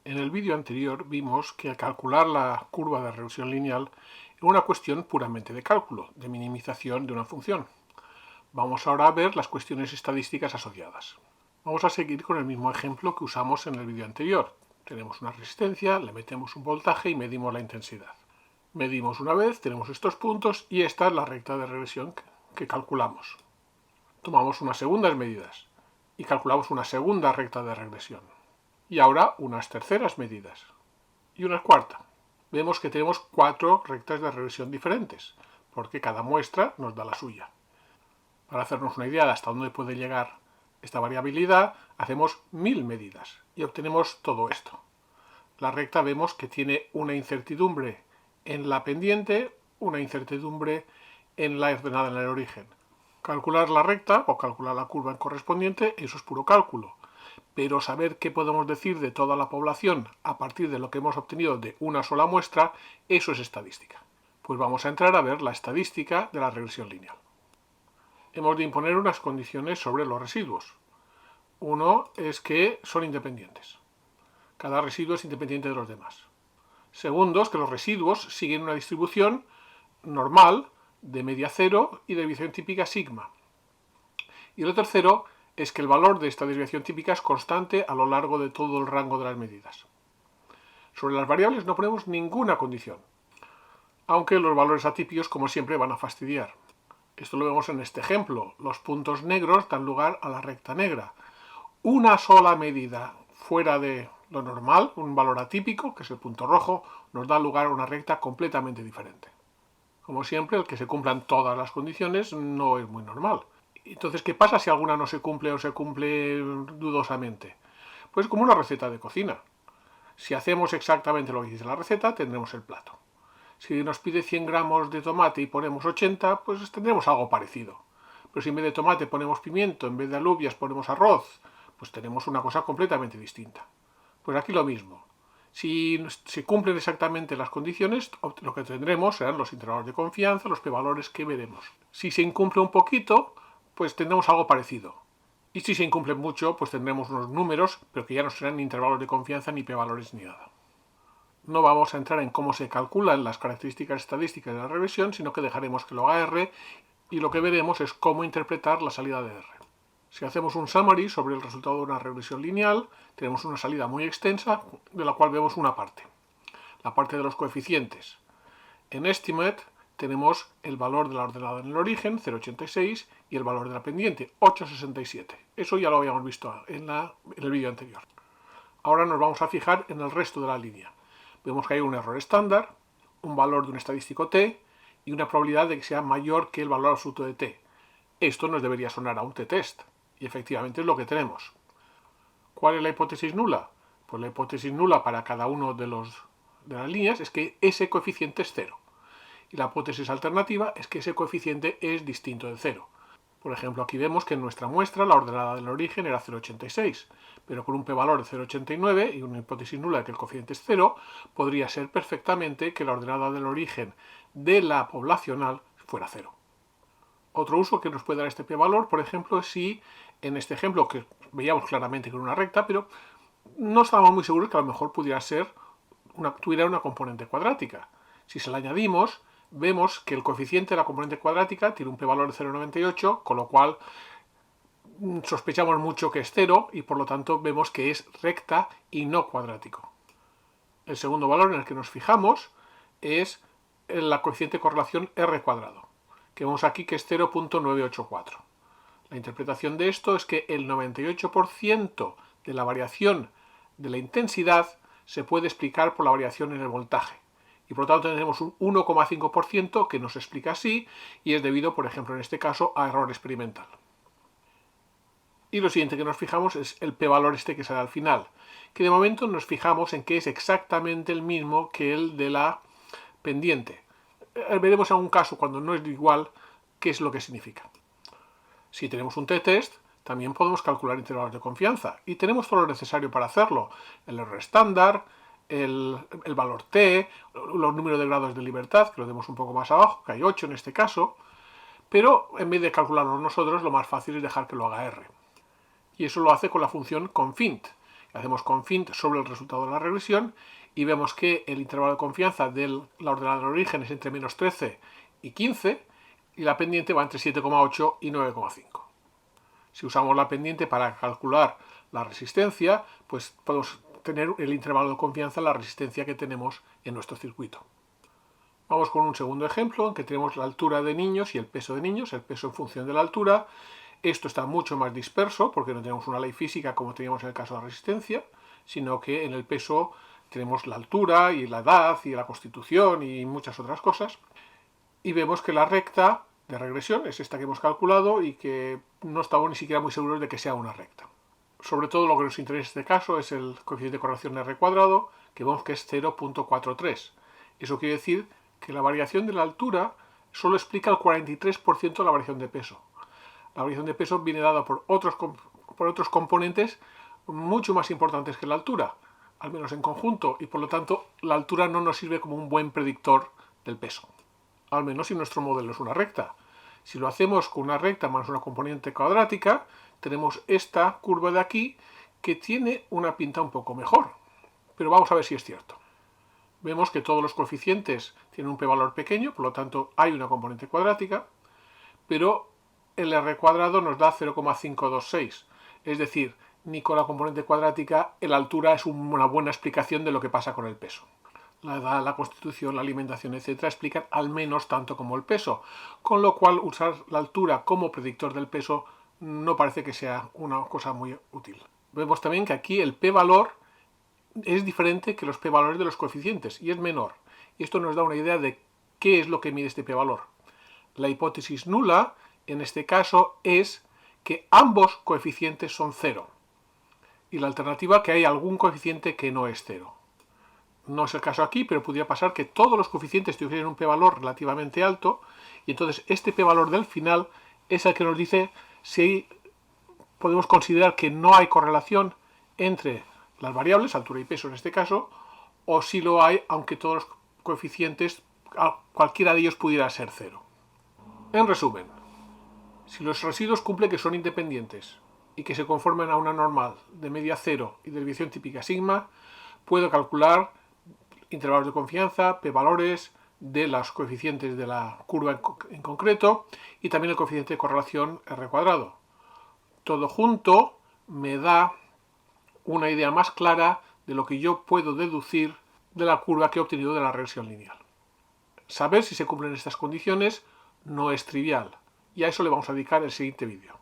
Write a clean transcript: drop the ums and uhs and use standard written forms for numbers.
En el vídeo anterior vimos que al calcular la curva de regresión lineal es una cuestión puramente de cálculo, de minimización de una función. Vamos ahora a ver las cuestiones estadísticas asociadas. Vamos a seguir con el mismo ejemplo que usamos en el vídeo anterior. Tenemos una resistencia, le metemos un voltaje y medimos la intensidad. Medimos una vez, tenemos estos puntos y esta es la recta de regresión que calculamos. Tomamos unas segundas medidas y calculamos una segunda recta de regresión. Y ahora unas terceras medidas y una cuarta. Vemos que tenemos 4 rectas de regresión diferentes, porque cada muestra nos da la suya. Para hacernos una idea de hasta dónde puede llegar esta variabilidad, hacemos 1000 medidas y obtenemos todo esto. La recta vemos que tiene una incertidumbre en la pendiente, una incertidumbre en la ordenada en el origen. Calcular la recta o calcular la curva correspondiente, eso es puro cálculo. Pero saber qué podemos decir de toda la población a partir de lo que hemos obtenido de una sola muestra, eso es estadística. Pues vamos a entrar a ver la estadística de la regresión lineal. Hemos de imponer unas condiciones sobre los residuos. Uno es que son independientes. Cada residuo es independiente de los demás. Segundo es que los residuos siguen una distribución normal de media cero y de desviación típica sigma. Y lo tercero es que el valor de esta desviación típica es constante a lo largo de todo el rango de las medidas. Sobre las variables no ponemos ninguna condición, aunque los valores atípicos, como siempre, van a fastidiar. Esto lo vemos en este ejemplo. Los puntos negros dan lugar a la recta negra. Una sola medida fuera de lo normal, un valor atípico, que es el punto rojo, nos da lugar a una recta completamente diferente. Como siempre, el que se cumplan todas las condiciones no es muy normal. Entonces, ¿qué pasa si alguna no se cumple o se cumple dudosamente? Pues como una receta de cocina. Si hacemos exactamente lo que dice la receta, tendremos el plato. Si nos pide 100 gramos de tomate y ponemos 80, pues tendremos algo parecido. Pero si en vez de tomate ponemos pimiento, en vez de alubias ponemos arroz, pues tenemos una cosa completamente distinta. Pues aquí lo mismo. Si se cumplen exactamente las condiciones, lo que tendremos serán los intervalos de confianza, los p-valores que veremos. Si se incumple un poquito, pues tendremos algo parecido. Y si se incumple mucho, pues tendremos unos números, pero que ya no serán ni intervalos de confianza, ni p-valores, ni nada. No vamos a entrar en cómo se calculan las características estadísticas de la regresión, sino que dejaremos que lo haga R y lo que veremos es cómo interpretar la salida de R. Si hacemos un summary sobre el resultado de una regresión lineal, tenemos una salida muy extensa, de la cual vemos una parte. La parte de los coeficientes. En Estimate tenemos el valor de la ordenada en el origen, 0,86, y el valor de la pendiente, 8,67. Eso ya lo habíamos visto en el vídeo anterior. Ahora nos vamos a fijar en el resto de la línea. Vemos que hay un error estándar, un valor de un estadístico t y una probabilidad de que sea mayor que el valor absoluto de t. Esto nos debería sonar a un t-test, y efectivamente es lo que tenemos. ¿Cuál es la hipótesis nula? Pues la hipótesis nula para cada uno de las líneas es que ese coeficiente es 0. Y la hipótesis alternativa es que ese coeficiente es distinto de 0. Por ejemplo, aquí vemos que en nuestra muestra la ordenada del origen era 0,86, pero con un p-valor de 0,89 y una hipótesis nula de que el coeficiente es 0, podría ser perfectamente que la ordenada del origen de la poblacional fuera 0. Otro uso que nos puede dar este p-valor, por ejemplo, es si en este ejemplo, que veíamos claramente que era una recta, pero no estábamos muy seguros que a lo mejor pudiera ser tuviera una componente cuadrática. Si se la añadimos, vemos que el coeficiente de la componente cuadrática tiene un p-valor de 0,98, con lo cual sospechamos mucho que es 0 y por lo tanto vemos que es recta y no cuadrático. El segundo valor en el que nos fijamos es la coeficiente de correlación R cuadrado, que vemos aquí que es 0,984. La interpretación de esto es que el 98% de la variación de la intensidad se puede explicar por la variación en el voltaje. Y por lo tanto tenemos un 1,5% que nos explica así y es debido, por ejemplo, en este caso, a error experimental. Y lo siguiente que nos fijamos es el p-valor este que sale al final, que de momento nos fijamos en que es exactamente el mismo que el de la pendiente. Veremos en un caso cuando no es igual qué es lo que significa. Si tenemos un t-test, también podemos calcular intervalos de confianza y tenemos todo lo necesario para hacerlo. El error estándar, el valor t, los números de grados de libertad, que lo vemos un poco más abajo, que hay 8 en este caso, pero en vez de calcularlo nosotros, lo más fácil es dejar que lo haga R. Y eso lo hace con la función confint, Hacemos confint sobre el resultado de la regresión y vemos que el intervalo de confianza de la ordenada de origen es entre menos 13 y 15 y la pendiente va entre 7,8 y 9,5. Si usamos la pendiente para calcular la resistencia, pues podemos tener el intervalo de confianza en la resistencia que tenemos en nuestro circuito. Vamos con un segundo ejemplo en que tenemos la altura de niños y el peso de niños, el peso en función de la altura. Esto está mucho más disperso porque no tenemos una ley física como teníamos en el caso de la resistencia, sino que en el peso tenemos la altura y la edad y la constitución y muchas otras cosas. Y vemos que la recta de regresión es esta que hemos calculado y que no estamos ni siquiera muy seguros de que sea una recta. Sobre todo lo que nos interesa en este caso es el coeficiente de correlación R cuadrado, que vemos que es 0,43. Eso quiere decir que la variación de la altura solo explica el 43% de la variación de peso. La variación de peso viene dada por otros componentes mucho más importantes que la altura, al menos en conjunto, y por lo tanto la altura no nos sirve como un buen predictor del peso, al menos si nuestro modelo es una recta. Si lo hacemos con una recta más una componente cuadrática, tenemos esta curva de aquí que tiene una pinta un poco mejor, pero vamos a ver si es cierto. Vemos que todos los coeficientes tienen un p-valor pequeño, por lo tanto hay una componente cuadrática, pero el r cuadrado nos da 0,526, es decir, ni con la componente cuadrática la altura es una buena explicación de lo que pasa con el peso. La edad, la constitución, la alimentación, etc. explican al menos tanto como el peso, con lo cual usar la altura como predictor del peso no parece que sea una cosa muy útil. Vemos también que aquí el p-valor es diferente que los p-valores de los coeficientes y es menor. Y esto nos da una idea de qué es lo que mide este p-valor. La hipótesis nula, en este caso, es que ambos coeficientes son 0. Y la alternativa que hay algún coeficiente que no es 0. No es el caso aquí, pero podría pasar que todos los coeficientes tuviesen un p-valor relativamente alto y entonces este p-valor del final es el que nos dice si podemos considerar que no hay correlación entre las variables, altura y peso en este caso, o si lo hay, aunque todos los coeficientes, cualquiera de ellos pudiera ser 0. En resumen, si los residuos cumplen que son independientes y que se conforman a una normal de media 0 y de desviación típica sigma, puedo calcular intervalos de confianza, p-valores de los coeficientes de la curva en concreto y también el coeficiente de correlación R cuadrado. Todo junto me da una idea más clara de lo que yo puedo deducir de la curva que he obtenido de la regresión lineal. Saber si se cumplen estas condiciones no es trivial y a eso le vamos a dedicar el siguiente vídeo.